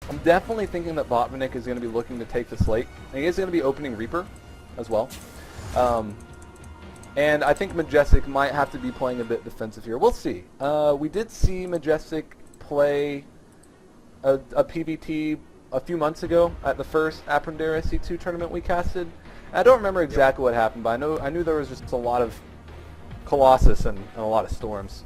I'm definitely thinking that Botvinik is going to be looking to take the slate. And he is going to be opening Reaper as well. And I think Majestic might have to be playing a bit defensive here. We'll see. We did see Majestic play a PBT a few months ago at the first APSC2 tournament we casted. I don't remember exactly what happened, but I knew there was just a lot of Colossus and a lot of Storms.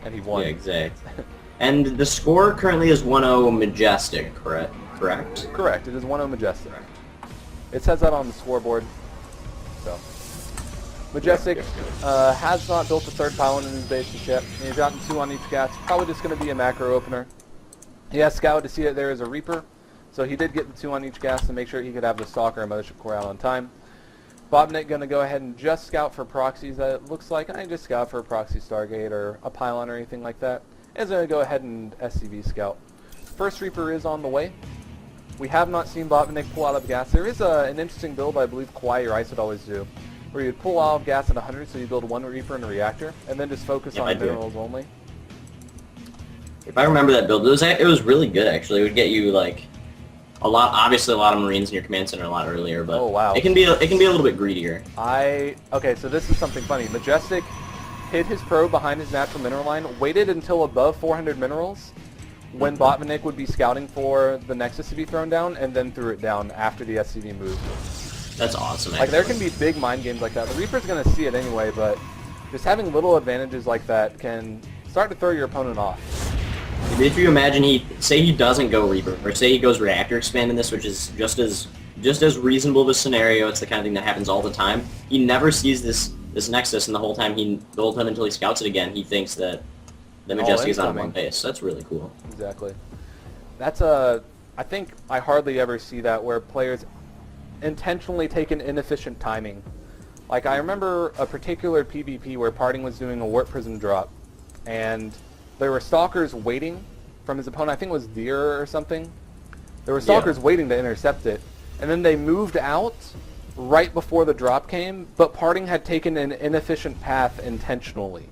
And he won. Yeah, exactly. And the score currently is 1-0 Majestic, correct? Correct. It is 1-0 Majestic. It says that on the scoreboard. So Majestic has not built a third pylon in his base just yet. He's gotten 2 on each gas. Probably just going to be a macro opener. He has scouted to see that there is a Reaper, so he did get the 2 on each gas to make sure he could have the Stalker and Mothership Core out on time. Botvinik going to go ahead and just scout for proxies, that it looks like. I just scout for a proxy Stargate or a pylon or anything like that. Is going to go ahead and SCV scout. First Reaper is on the way. We have not seen Botvinik pull out of gas. There is an interesting build I believe Kawhi or Ice would always do, where you'd pull out of gas at 100, so you build 1 Reaper in a reactor, and then just focus on minerals only. If I remember that build, it was really good actually. It would get you like obviously a lot of Marines in your command center a lot earlier, but it can be a little bit greedier. Okay, so this is something funny. Majestic hid his probe behind his natural mineral line, waited until above 400 minerals when Botvinik would be scouting for the Nexus to be thrown down, and then threw it down after the SCV moved. That's awesome, actually. Like, there can be big mind games like that. The Reaper's going to see it anyway, but just having little advantages like that can start to throw your opponent off. If you imagine say he doesn't go Reaper, or say he goes Reactor Expand in this, which is just as reasonable of a scenario, it's the kind of thing that happens all the time. He never sees this Nexus, and the whole time until he scouts it again, he thinks that the Majestic is on one base. That's really cool. Exactly. That's I think I hardly ever see that where players intentionally take an inefficient timing. Like, I remember a particular PvP where Parting was doing a Warp Prism drop, and there were Stalkers waiting from his opponent. I think it was Deer or something. There were Stalkers waiting to intercept it, and then they moved out right before the drop came, but Parting had taken an inefficient path intentionally.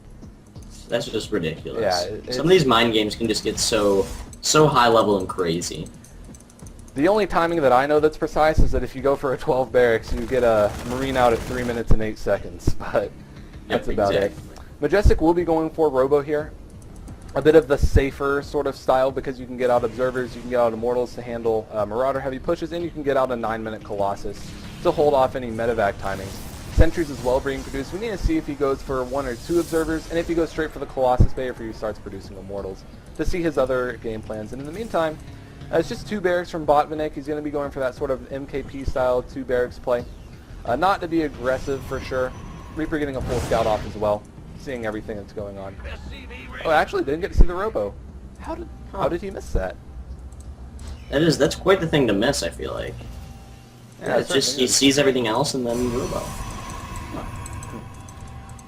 That's just ridiculous. Yeah, some of these mind games can just get so high level and crazy. The only timing that I know that's precise is that if you go for a 12 barracks, you get a Marine out at 3 minutes and 8 seconds, but that's about it. Majestic will be going for Robo here. A bit of the safer sort of style, because you can get out Observers, you can get out Immortals to handle Marauder heavy pushes, and you can get out a 9-minute Colossus to hold off any medevac timings. Sentries as well being produced. We need to see if he goes for 1 or 2 Observers, and if he goes straight for the Colossus Bay, or if he starts producing Immortals, to see his other game plans. And in the meantime, it's just 2 barracks from Botvinik. He's going to be going for that sort of MKP style 2 barracks play. Not to be aggressive for sure. Reaper getting a full scout off as well, seeing everything that's going on. Oh, I actually didn't get to see the Robo. How did he miss that? That's quite the thing to miss, I feel like. Yeah, it's just he sees everything else and then Robo.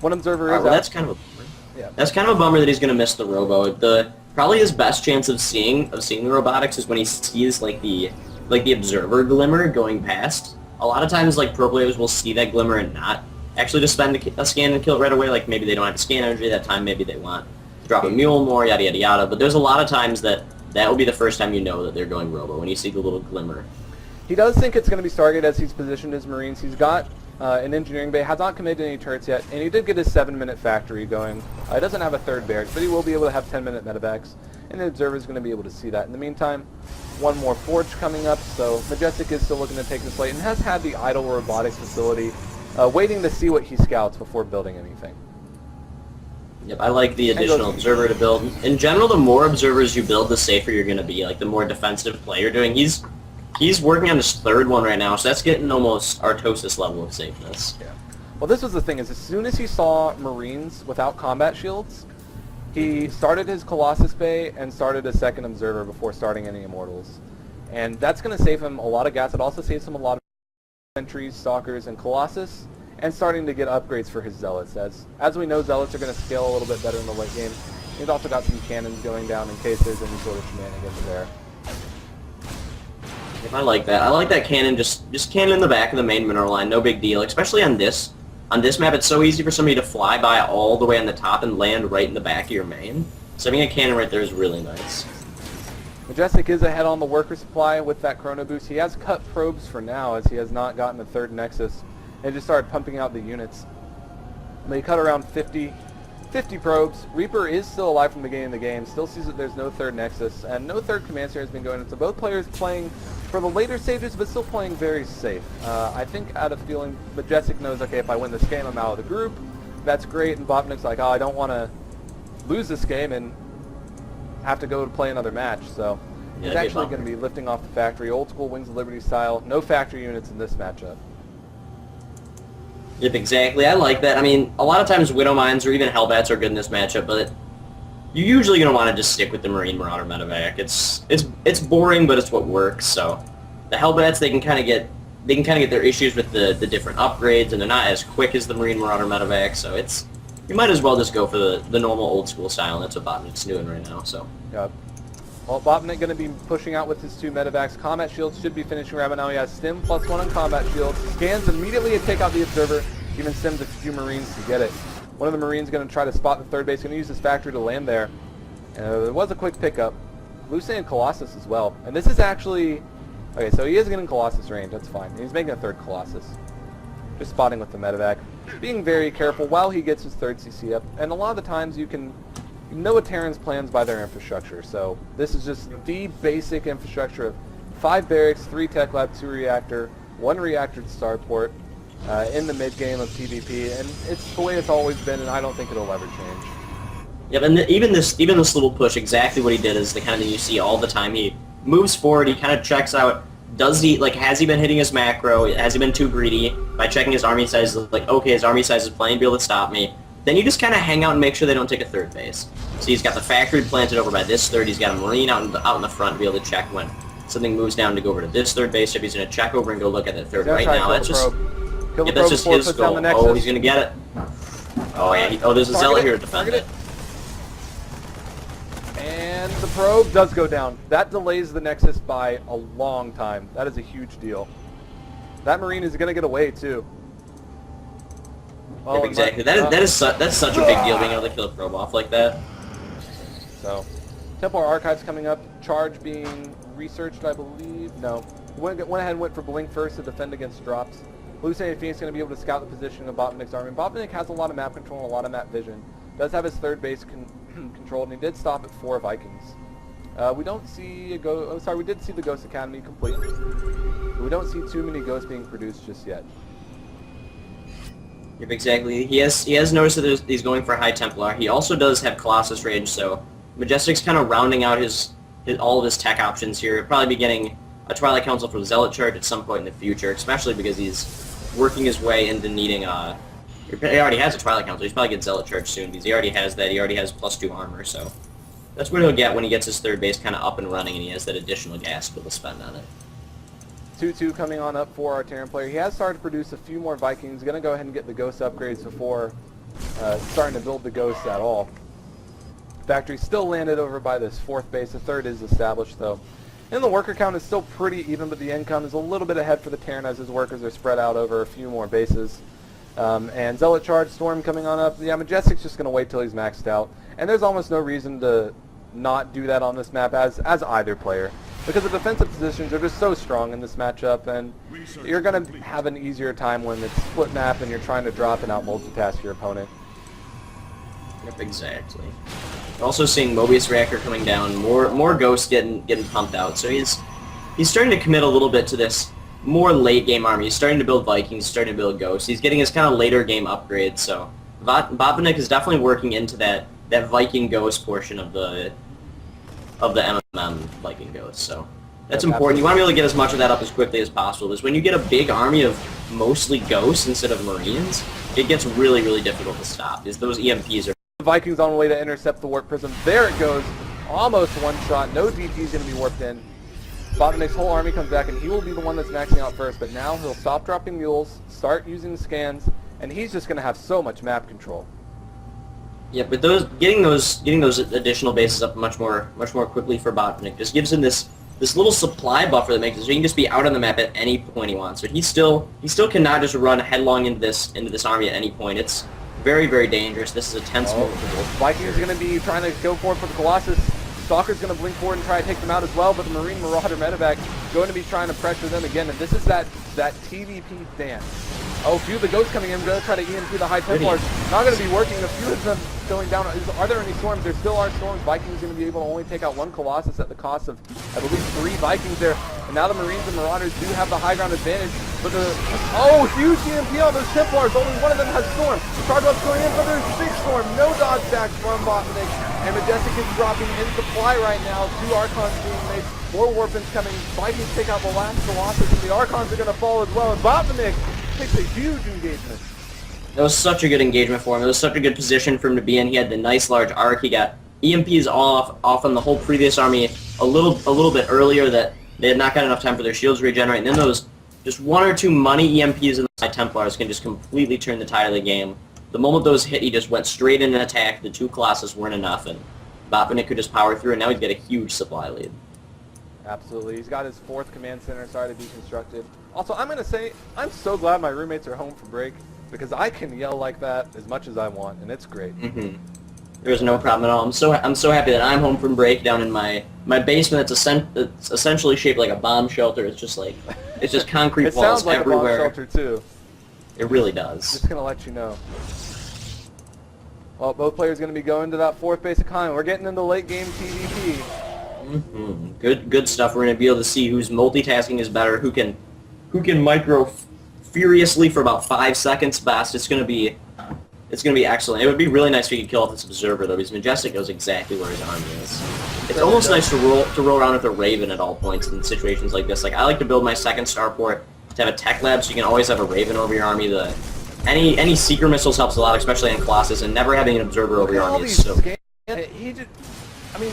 One Observer is out. That's kind of a bummer. Yeah. That's kind of a bummer that he's going to miss the Robo. Probably his best chance of seeing the robotics is when he sees like the Observer glimmer going past. A lot of times, like, pro players will see that glimmer and not actually just spend a scan and kill it right away. Like, maybe they don't have the scan energy that time, maybe they want to drop a mule more, yada yada yada. But there's a lot of times that will be the first time you know that they're going Robo, when you see the little glimmer. He does think it's going to be Stargate as he's positioned his Marines. He's got an engineering bay, has not committed any turrets yet, and he did get his 7-minute factory going. He doesn't have a 3rd barracks, but he will be able to have 10-minute medevacs, and the Observer is going to be able to see that. In the meantime, 1 more Forge coming up, so Majestic is still looking to take this late, and has had the idle robotics facility, waiting to see what he scouts before building anything. Yep, I like the additional Observer to build. In general, the more Observers you build, the safer you're going to be. Like, the more defensive play you're doing. He's working on his 3rd one right now, so that's getting almost Artosis level of safeness. Yeah. Well, this was the thing, is as soon as he saw Marines without combat shields, he started his Colossus Bay and started a 2nd Observer before starting any Immortals. And that's going to save him a lot of gas. It also saves him a lot of Sentries, Stalkers, and Colossus, and starting to get upgrades for his Zealots. As we know, Zealots are going to scale a little bit better in the late game. He's also got some cannons going down in case there's any sort of shenanigans there. I like that. I like that cannon, just cannon in the back of the main mineral line, no big deal. Especially on this map, it's so easy for somebody to fly by all the way on the top and land right in the back of your main. So having a cannon right there is really nice. Majestic is ahead on the worker supply with that chrono boost. He has cut probes for now, as he has not gotten a third nexus, and just started pumping out the units. They cut around 50 probes. Reaper is still alive from the beginning of the game, still sees that there's no third nexus, and no third command center has been going in. So both players playing for the later stages, but still playing very safe. I think out of feeling, Majestic knows, okay, if I win this game, I'm out of the group. That's great, and Botvinik's like, oh, I don't want to lose this game and have to go to play another match. So he's actually going to be lifting off the factory, old school Wings of Liberty style. No factory units in this matchup. Yep, exactly. I like that. I mean, a lot of times Widow Mines or even Hellbats are good in this matchup, but you're usually going to want to just stick with the Marine Marauder medevac. It's boring, but it's what works. So the Hellbats, they can kind of get their issues with the different upgrades, and they're not as quick as the Marine Marauder medevac. So you might as well just go for the normal old school style, and that's what Botvinik's doing right now. So. Yep. Well, Botvinik going to be pushing out with his 2 medevacs. Combat shields should be finishing right now. He has stim +1 on combat shields. Scans immediately to take out the observer. Even stims a few Marines to get it. One of the Marines going to try to spot the third base. Going to use his factory to land there. There was a quick pickup. Luce and Colossus as well. And this is actually... Okay, so he is getting Colossus range. That's fine. He's making a third Colossus. Just spotting with the medevac. Being very careful while he gets his third CC up. And a lot of the times you know a Terran's plans by their infrastructure. So this is just the basic infrastructure of 5 barracks, 3 tech lab, 2 reactor, 1 reactor to starport in the mid game of PvP. And it's the way it's always been, and I don't think it'll ever change. Yep, and even this little push, exactly what he did is the kind of thing you see all the time. He moves forward, he kind of checks out, has he been hitting his macro, has he been too greedy? By checking his army size, like, okay, his army size is plenty to be able to stop me. Then you just kind of hang out and make sure they don't take a third base. So he's got the factory planted over by this third, he's got a Marine out in the front to be able to check when something moves down to go over to this third base. If he's going to check over and go look at that third right now, that's just his goal. Oh, he's going to get it. Oh, yeah, there's a Zealot here to defend it. And the probe does go down. That delays the Nexus by a long time. That is a huge deal. That Marine is going to get away, too. Yep, exactly. That's such a big deal, being able to kill a probe off like that. So, Templar Archives coming up. Charge being researched, I believe. No. Went ahead and went for Blink first to defend against drops. Luce and Phoenix going to be able to scout the position of Botvinik's army. Botvinik has a lot of map control and a lot of map vision. Does have his third base controlled, and he did stop at 4 Vikings. We don't see we did see the Ghost Academy complete. We don't see too many ghosts being produced just yet. Yep, exactly. He has noticed that he's going for high Templar. He also does have Colossus range, so Majestic's kind of rounding out all of his tech options here. He'll probably be getting a Twilight Council for the Zealot charge at some point in the future, especially because he's working his way into needing he already has a Twilight Council. He's probably get Zealot charge soon because he already has that. He already has +2 armor, so that's what he'll get when he gets his third base kind of up and running and he has that additional gas to be able to spend on it. 2-2 coming on up for our Terran player. He has started to produce a few more Vikings. Going to go ahead and get the Ghost upgrades before starting to build the Ghosts at all. Factory still landed over by this 4th base. The 3rd is established, though. And the worker count is still pretty even, but the income is a little bit ahead for the Terran as his workers are spread out over a few more bases. And Zealot Charge Storm coming on up. Yeah, Majestic's just going to wait till he's maxed out. And there's almost no reason to not do that on this map as either player. Because the defensive positions are just so strong in this matchup, and you're going to have an easier time when it's split map and you're trying to drop and out multitask your opponent. Yep, exactly. We're also seeing Mobius Reactor coming down, more ghosts getting pumped out. So he's starting to commit a little bit to this more late game army. He's starting to build Vikings, starting to build ghosts. He's getting his kind of later game upgrades. So Botvinik is definitely working into that Viking ghost portion of the MMM Viking ghosts. So that's important. You want to be able to get as much of that up as quickly as possible. Because when you get a big army of mostly ghosts instead of Marines, it gets really, really difficult to stop. Because those EMPs are... The Vikings on the way to intercept the Warp Prism. There it goes. Almost one shot. No DP is going to be warped in. Botvinik's whole army comes back, and he will be the one that's maxing out first. But now he'll stop dropping mules, start using scans, and he's just going to have so much map control. Yeah, but getting those additional bases up much more quickly for Botvinik just gives him this little supply buffer that makes it so he can just be out on the map at any point he wants. But he still cannot just run headlong into this army at any point. It's very, very dangerous. This is a tense move. Vikings are going to be trying to go for it for the Colossus. Stalker's going to blink forward and try to take them out as well, but the Marine Marauder medevac going to be trying to pressure them again, and this is that TVP dance. Oh, a few of the ghosts coming in, going to try to EMP the High Templars. Not going to be working. A few of them going down. Are there any storms? There still are storms. Vikings going to be able to only take out one Colossus at the cost of, I believe, 3 Vikings there. And now the Marines and Marauders do have the high ground advantage. But huge EMP on those Templars. Only one of them has storm. Chargebot's going in, but there's big storm. No dodge back from Botvinik. And Majestic is dropping in supply right now. 2 Archons being made. More Warpins coming. Vikings take out the last Colossus, and the Archons are going to fall as well. And Botvinik takes a huge engagement. That was such a good engagement for him. It was such a good position for him to be in. He had the nice large arc. He got EMPs off on the whole previous army a little bit earlier that they had not got enough time for their shields to regenerate. And then those just 1 or 2 money EMPs in the High Templars can just completely turn the tide of the game. The moment those hit, he just went straight in and attacked. The 2 Colossus weren't enough, and Botvinik could just power through, and now he's got a huge supply lead. Absolutely. He's got his 4th command center started to be constructed. Also, I'm going to say, I'm so glad my roommates are home for break, because I can yell like that as much as I want, and it's great. There's no problem at all. I'm so happy that I'm home from break down in my basement. It's essentially shaped like a bomb shelter. It's just concrete it walls sounds like everywhere. a bomb shelter too. It really does. Just gonna let you know. Well, both players gonna be going to that 4th base economy. We're getting into late game PvP. Good stuff. We're gonna be able to see whose multitasking is better, who can micro furiously for about 5 seconds best. It's gonna be excellent. It would be really nice if we could kill off this observer though, because Majestic knows exactly where his army is. It's almost nice to roll around with a Raven at all points in situations like this. Like, I like to build my 2nd starport to have a tech lab, so you can always have a Raven over your army. Any seeker missiles helps a lot, especially on Colossus, and never having an observer over your army is so.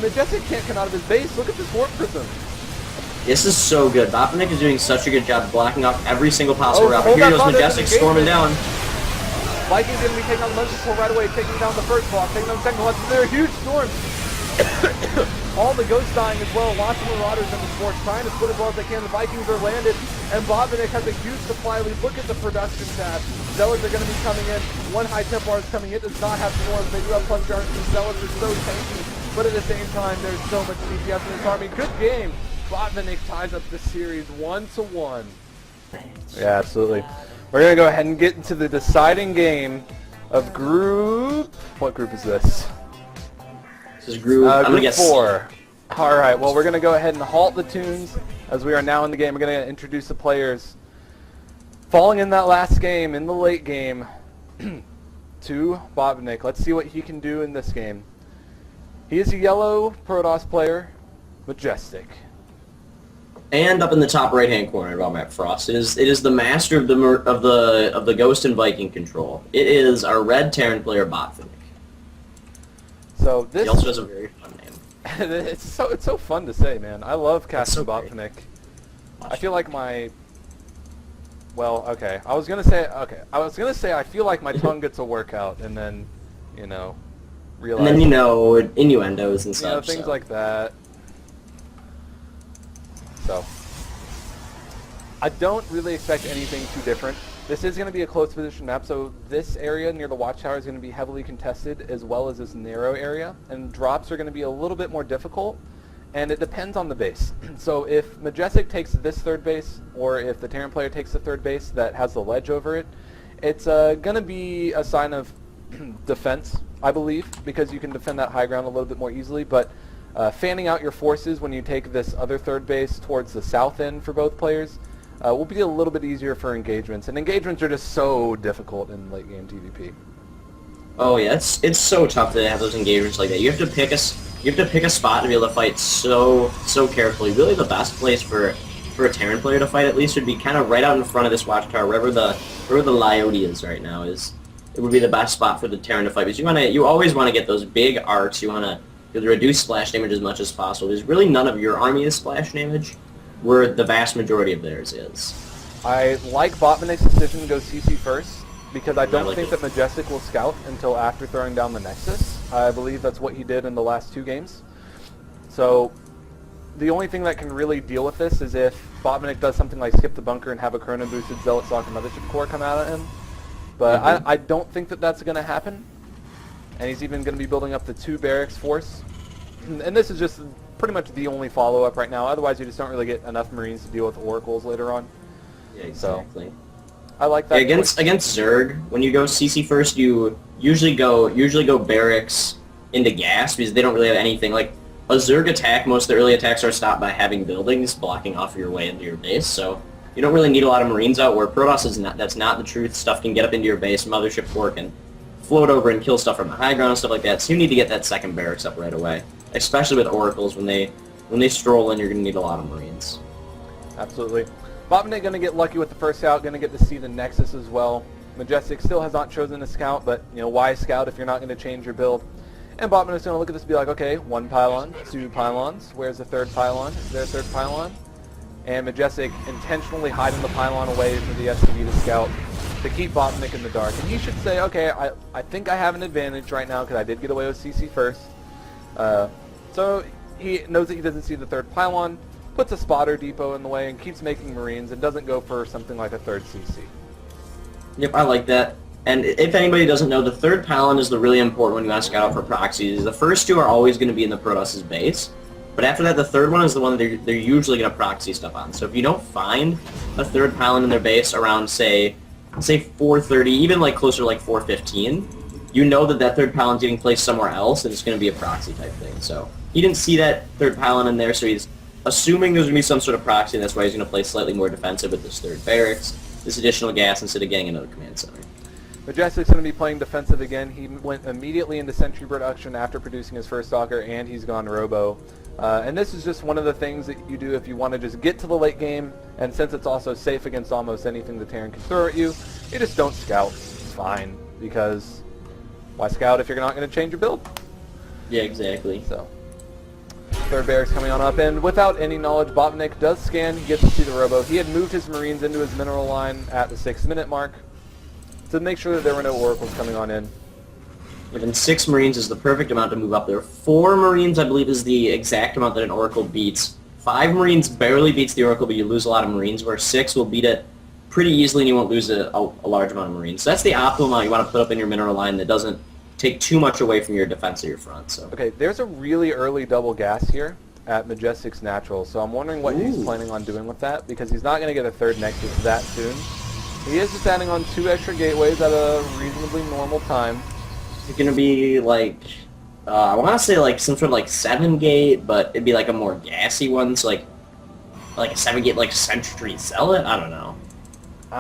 Majestic can't come out of his base. Look at this warp prism. This is so good. Botvinik is doing such a good job blocking off every single possible route. Here goes Majestic storming down. Vikings going to be taking on the Muzzle right away, taking down the 1st block, taking down the 2nd block. They're a huge storm. All the ghosts dying as well. Lots of Marauders in the sport, trying to split as well as they can. The Vikings are landed, and Botvinik has a huge supply lead. Look at the production tab. Zealots are going to be coming in. 1 High Templar is coming in. It does not have storms. They do have plus charges. Zealots are so tanky, but at the same time, there's so much DPS in this army. Good game. Botvinik ties up the series 1-1. Yeah, absolutely. We're going to go ahead and get into the deciding game of group... What group is this? This is group... I'm group gonna guess 4. Alright, well, we're going to go ahead and halt the tunes as we are now in the game. We're going to introduce the players falling in that last game, in the late game, to Botvinik. Let's see what he can do in this game. He is a yellow Protoss player, Majestic. And up in the top right-hand corner of our map, Frost, it is the master of the Ghost and Viking control. It is our red Terran player, Botvinik. So this. He also has a very fun name. it's so fun to say, man. I love casting Botvinik. I feel like my. Well, okay. I was gonna say I feel like my tongue gets a workout, and then, realize. And then innuendos and such. Things like that. So, I don't really expect anything too different. This is going to be a close position map, so this area near the watchtower is going to be heavily contested, as well as this narrow area, and drops are going to be a little bit more difficult, and it depends on the base. So if Majestic takes this 3rd base, or if the Terran player takes the 3rd base that has the ledge over it, it's going to be a sign of defense, I believe, because you can defend that high ground a little bit more easily, but fanning out your forces when you take this other 3rd base towards the south end for both players will be a little bit easier for engagements. And engagements are just so difficult in late game TVP. Oh yeah, it's so tough to have those engagements like that. You have to pick a spot to be able to fight so carefully. Really, the best place for a Terran player to fight at least would be kind of right out in front of this watchtower, wherever the Lyote is right now. It would be the best spot for the Terran to fight, because you always want to get those big arcs. You want to reduce splash damage as much as possible. There's really none of your army is splash damage, where the vast majority of theirs is. I like Botvinik's decision to go CC first, because I don't think that Majestic will scout until after throwing down the Nexus. I believe that's what he did in the last 2 games. So the only thing that can really deal with this is if Botvinik does something like skip the bunker and have a Chrono boosted Zealot Stalker Mothership Core come out at him. But I don't think that that's going to happen. And he's even going to be building up the 2 barracks force And this is just pretty much the only follow-up right now. Otherwise, you just don't really get enough Marines to deal with Oracles later on. Yeah, exactly. So, I like that. Yeah, against Zerg, when you go CC first, you usually go barracks into gas because they don't really have anything. Like a Zerg attack, most of the early attacks are stopped by having buildings blocking off your way into your base. So you don't really need a lot of Marines out. Where Protoss is not. That's not the truth. Stuff can get up into your base. Mothership 4 can float over and kill stuff from the high ground and stuff like that. So you need to get that second barracks up right away, especially with Oracles. When they stroll in, you're going to need a lot of Marines. Absolutely. Botvinik going to get lucky with the first scout, going to get to see the Nexus as well. Majestic still has not chosen a scout, but, you know, why scout if you're not going to change your build? And Botvinik's going to look at this and be like, okay, 1 pylon, 2 pylons, where's the 3rd pylon? Is there a 3rd pylon? And Majestic intentionally hiding the pylon away for the SCV to scout to keep Botvinik in the dark. And he should say, okay, I think I have an advantage right now because I did get away with CC first. So he knows that he doesn't see the 3rd pylon, puts a spotter depot in the way and keeps making Marines and doesn't go for something like a 3rd CC. Yep, I like that. And if anybody doesn't know, the 3rd pylon is the really important one you want to scout out for proxies. The first 2 are always going to be in the Protoss's base, but after that, the 3rd one is the one that they're usually going to proxy stuff on. So if you don't find a 3rd pylon in their base around, say 4:30, even like closer to like 4:15, you know that 3rd pylon's getting placed somewhere else, and it's going to be a proxy type thing. So he didn't see that 3rd pylon in there, so he's assuming there's going to be some sort of proxy, and that's why he's going to play slightly more defensive with this 3rd barracks, this additional gas, instead of getting another command center. Majestic's going to be playing defensive again. He went immediately into sentry production after producing his first stalker, and he's gone robo. And this is just one of the things that you do if you want to just get to the late game, and since it's also safe against almost anything the Terran can throw at you, you just don't scout. It's fine, because why scout if you're not going to change your build? Yeah, exactly. So, 3rd barracks coming on up, and without any knowledge, Botvinik does scan. He gets to see the robo. He had moved his Marines into his mineral line at the 6-minute mark to make sure that there were no Oracles coming on in. Within 6 Marines is the perfect amount to move up there. 4 Marines, I believe, is the exact amount that an Oracle beats. 5 Marines barely beats the Oracle, but you lose a lot of Marines, where 6 will beat it pretty easily and you won't lose a large amount of Marines. So that's the optimal amount you want to put up in your mineral line that doesn't take too much away from your defense of your front. So. Okay, there's a really early double gas here at Majestic's Natural, so I'm wondering what he's planning on doing with that, because he's not going to get a 3rd Nexus that soon. He is just adding on 2 extra gateways at a reasonably normal time. It's going to be like, I want to say like some sort of like 7 gate, but it'd be like a more gassy one, so like a 7 gate like Sentry Zealot? I don't know.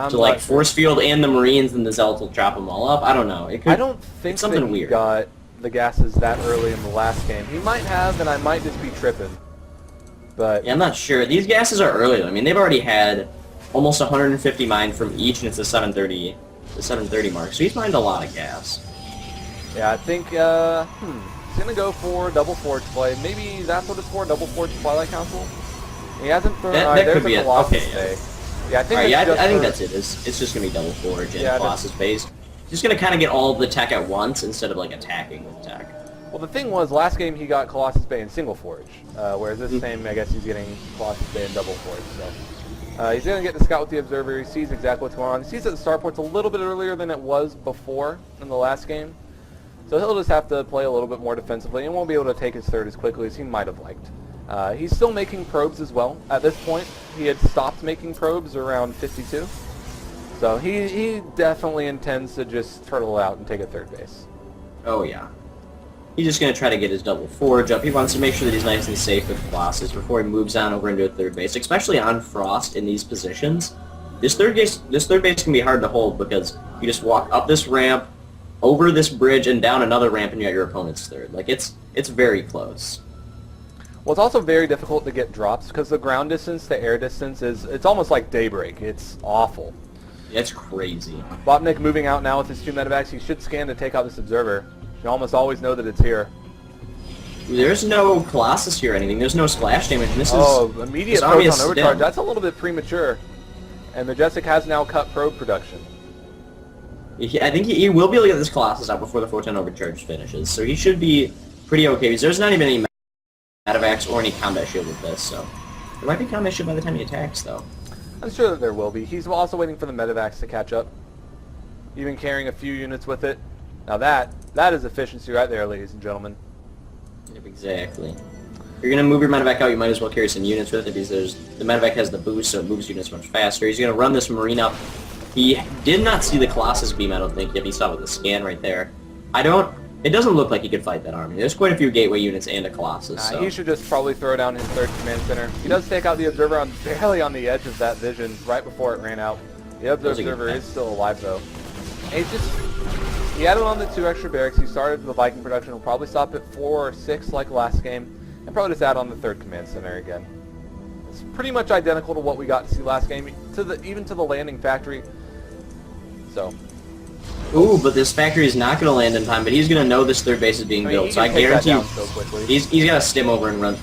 So like Force Field and the Marines, and the Zealots will chop them all up? I don't know. It could, I don't think something that he weird. got the gases that early in the last game. He might have, and I might just be tripping. But yeah, I'm not sure. These gases are early. I mean, they've already had almost 150 mined from each, and it's the 730 mark. So he's mined a lot of gas. Yeah, I think he's gonna go for double forge play. Maybe that's what it's for, double forge Twilight Council. He hasn't thrown. That could be it. Colossus Okay. Day. Yeah, I think. Right, it's I think that's it. It's just gonna be double forge and Colossus base. Just gonna kind of get all of the tech at once instead of like attacking with tech. Well, the thing was, last game he got Colossus Bay in single forge, whereas this same, I guess he's getting Colossus Bay in double forge. So he's going to get to scout with the observer. He sees exactly what's going on. He sees that the starport's a little bit earlier than it was before in the last game. So he'll just have to play a little bit more defensively and won't be able to take his 3rd as quickly as he might have liked. He's still making probes as well. At this point, he had stopped making probes around 52. So he definitely intends to just turtle out and take a 3rd base. Oh yeah. He's just going to try to get his double forge up. He wants to make sure that he's nice and safe with Colossus before he moves on over into a 3rd base, especially on Frost in these positions. This third base can be hard to hold because you just walk up this ramp, over this bridge, and down another ramp, and you got your opponent's 3rd. Like, it's very close. Well, it's also very difficult to get drops because the ground distance to air distance it's almost like daybreak. It's awful. Yeah, it's crazy. Botvinik moving out now with his 2 medevacs. He should scan to take out this observer. You almost always know that it's here. There's no Colossus here or anything. There's no splash damage. And this is immediate proton overcharge. That's a little bit premature. And Majestic has now cut probe production. I think he will be able to get this Colossus out before the photon overcharge finishes, so he should be pretty okay. Because there's not even any medevacs or any combat shield with this, so there might be combat shield by the time he attacks, though. I'm sure that there will be. He's also waiting for the medevacs to catch up. Even carrying a few units with it. Now that is efficiency right there, ladies and gentlemen. Yep, exactly. If you're going to move your medevac out, you might as well carry some units with it because the medevac has the boost, so it moves units much faster. He's going to run this Marine up. He did not see the Colossus beam, I don't think, yet he saw it with the scan right there. It doesn't look like he could fight that army. There's quite a few gateway units and a Colossus, so. He should just probably throw down his 3rd command center. He does take out the Observer barely on the edge of that vision right before it ran out. The Observer is still alive, though. And he added on the 2 extra barracks. He started the Viking production. He'll probably stop at 4 or 6 like last game, and probably just add on the 3rd command center again. It's pretty much identical to what we got to see last game, even to the landing factory. So. Ooh, but this factory is not going to land in time, but he's going to know this 3rd base is being built, so I guarantee you he's got to stim over and run.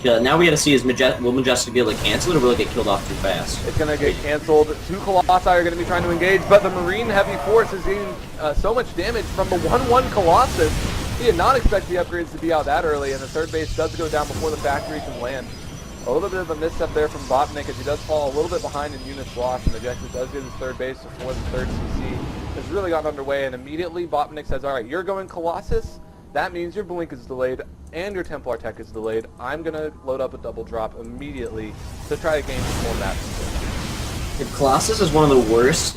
Now we got to see will Majestic be able to cancel it, or will it get killed off too fast? It's going to get canceled. 2 Colossi are going to be trying to engage, but the Marine Heavy Force is getting so much damage from the 1-1 Colossus. He did not expect the upgrades to be out that early, and the 3rd base does go down before the factory can land. A little bit of a misstep there from Botvinik as he does fall a little bit behind in units lost, and Majestic does get his 3rd base before the 3rd CC has really gotten underway, and immediately Botvinik says, alright, you're going Colossus, that means your Blink is delayed and your Templar Tech is delayed. I'm going to load up a double drop immediately to try to gain some more maps. If Colossus is one of the worst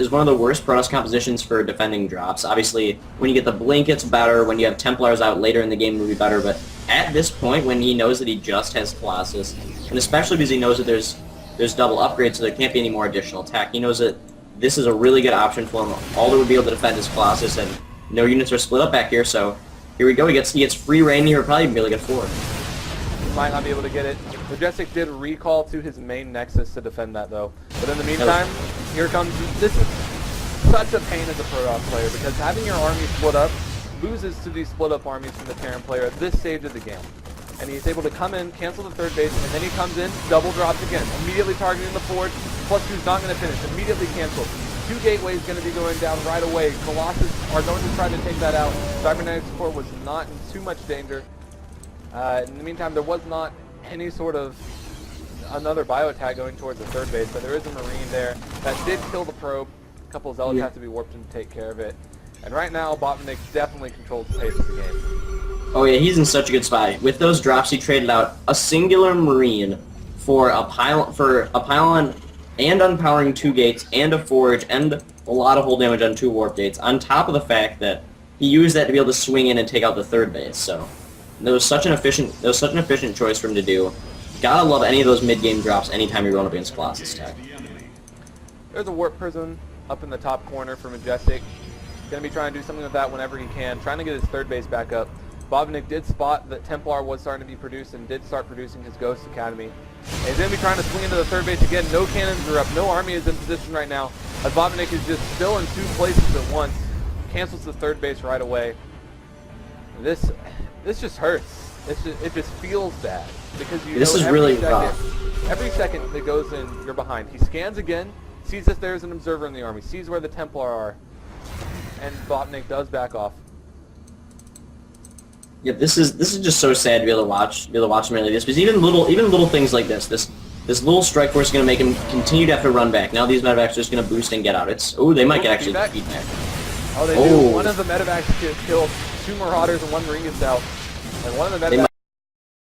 Protoss compositions for defending drops. Obviously, when you get the Blink, it's better. When you have Templars out later in the game, it will be better. But at this point, when he knows that he just has Colossus, and especially because he knows that there's double upgrades, so there can't be any more additional tech, he knows that this is a really good option for him. All that would be able to defend is Colossus, and no units are split up back here. So here we go. He gets free reign here. Probably be able to get 4. Might not be able to get it. Majestic did recall to his main Nexus to defend that, though. But in the meantime, here comes... This is such a pain as a Protoss player, because having your army split up loses to these split up armies from the Terran player at this stage of the game. And he's able to come in, cancel the 3rd base, and then he comes in, double drops again, immediately targeting the forge, plus 2's not going to finish, immediately canceled. 2 gateways going to be going down right away. Colossus are going to try to take that out. Cybernetics Corps was not in too much danger. In the meantime, there was not any sort of another bio attack going towards the 3rd base, but there is a Marine there that did kill the probe. A couple of Zealots have to be warped in to take care of it. And right now, Botvinik definitely controls the pace of the game. Oh yeah, he's in such a good spot. With those drops, he traded out a singular Marine for a pylon and unpowering 2 gates and a forge and a lot of hull damage on 2 warp gates, on top of the fact that he used that to be able to swing in and take out the 3rd base. So that was such an efficient choice for him to do. Gotta love any of those mid-game drops anytime you're going up against Colossus tech. There's a warp prism up in the top corner for Majestic. Going to be trying to do something with that whenever he can, trying to get his 3rd base back up. Botvinik did spot that Templar was starting to be produced and did start producing his Ghost Academy. And he's going to be trying to swing into the 3rd base again. No cannons are up. No army is in position right now. As Botvinik is just still in 2 places at once. Cancels the 3rd base right away. This just hurts. It just feels bad. Because this is really rough. Every second that goes in, you're behind. He scans again, sees that there's an observer in the army, sees where the Templar are, and Botvinik does back off. Yeah, this is just so sad to be able to watch him like this. Because even little things like this little strike force is going to make him continue to have to run back. Now these medevacs are just going to boost and get out. They might actually get feedback. Oh, they do. One of the medevacs gets killed. 2 Marauders and 1 Marine gets out. And one of the medevacs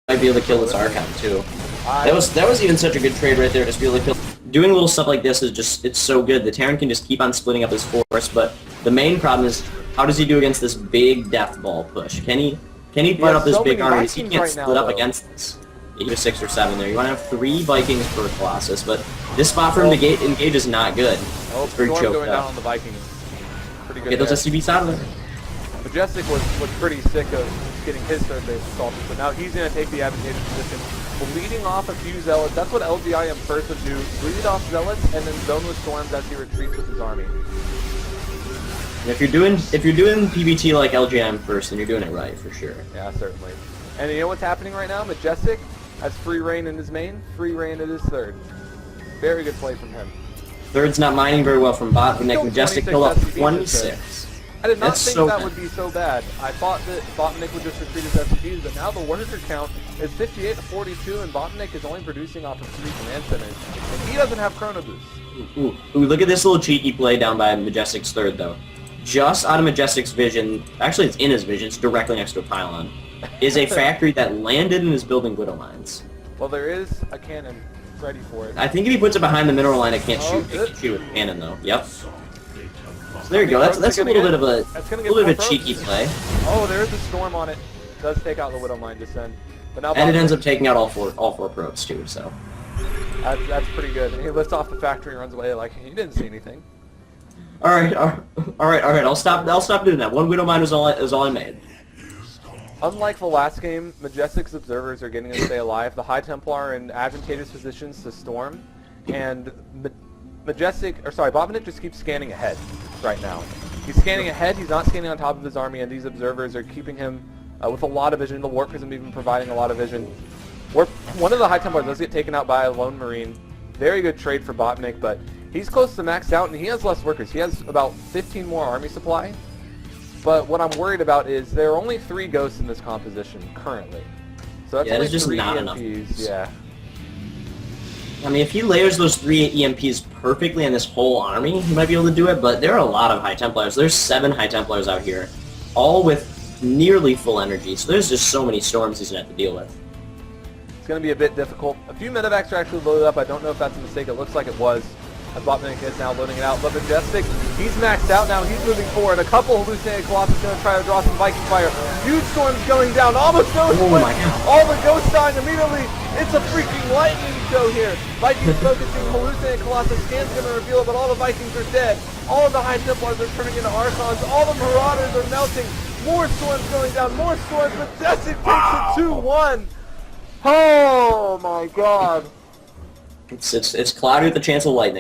might be able to kill this Archon too. That was even such a good trade right there, just be able to kill. Doing little stuff like this is it's so good. The Terran can just keep on splitting up his force, but the main problem is how does he do against this big death ball push? Can he fight up this big army? He can't split up against this. He was 6 or 7 there. You want to have 3 Vikings per Colossus, but this spot for him to engage is not good. Oh, it's very Storm choked going up. down on the Vikings. Pretty good. Get those SCVs out of there. Majestic was pretty sick of getting his 3rd base assaulted, but now he's going to take the advantageous position, bleeding off a few Zealots. That's what LGIM first would do, bleed off Zealots, and then zone with Storms as he retreats with his army. And if you're doing PBT like LGIM first, then you're doing it right, for sure. Yeah, certainly. And you know what's happening right now? Majestic has free reign in his main, free reign in his 3rd. Very good play from him. 3rd's not mining very well from Botvinik. Majestic killed up 26. I did not think that would be so bad. I thought that Botvinik would just retreat his SCVs, but now the worker count is 58 to 42, and Botvinik is only producing off of 3 command centers, and he doesn't have Chrono Boost. Ooh, look at this little cheeky play down by Majestic's 3rd, though. Just out of Majestic's vision, actually it's in his vision, it's directly next to a pylon. is a factory that landed and is building Widow Mines. Well, there is a cannon ready for it. I think if he puts it behind the mineral line, it can't shoot. It can shoot with a cannon, though. Yep. So there you go. That's a little bit of a cheeky play. Oh, there is a storm on it. Does take out the Widow Mine just then. But now and it ends up taking out all four probes too. So that's pretty good. And he lifts off the factory and runs away like he didn't see anything. All right. I'll stop doing that. One Widow Mine is all I made. Unlike the last game, Majestic's observers are getting to stay alive. The High Templar are in advantageous positions to storm, and Botvinik just keeps scanning ahead right now. He's scanning ahead. He's not scanning on top of his army, and these observers are keeping him with a lot of vision. The Warp Prism even providing a lot of vision. One of the High Templars does get taken out by a lone Marine. Very good trade for Botvinik, but he's close to maxed out, and he has less workers. He has about 15 more army supply. But what I'm worried about is there are only 3 ghosts in this composition currently. So that's only just 3 not EMPs. enough. Yeah. I mean, if he layers those 3 EMPs perfectly in this whole army, he might be able to do it, but there are a lot of High Templars. There's 7 High Templars out here, all with nearly full energy, so there's just so many storms he's going to have to deal with. It's going to be a bit difficult. A few medevacs are actually loaded up. I don't know if that's a mistake. It looks like it was. As Botvinik is now loading it out. But Majestic, he's maxed out now. He's moving forward. A couple hallucinated Colossus going to try to draw some Viking fire. Huge storms going down. Almost no split. All the ghosts dying immediately. It's a freaking lightning show here. Vikings focusing. Hallucinated Colossus. Scan's going to reveal it, but all the Vikings are dead. All of the High Templars are turning into Archons. All the Marauders are melting. More storms going down. More storms. Majestic takes it 2-1. Oh my God. It's cloudy with the chance of lightning.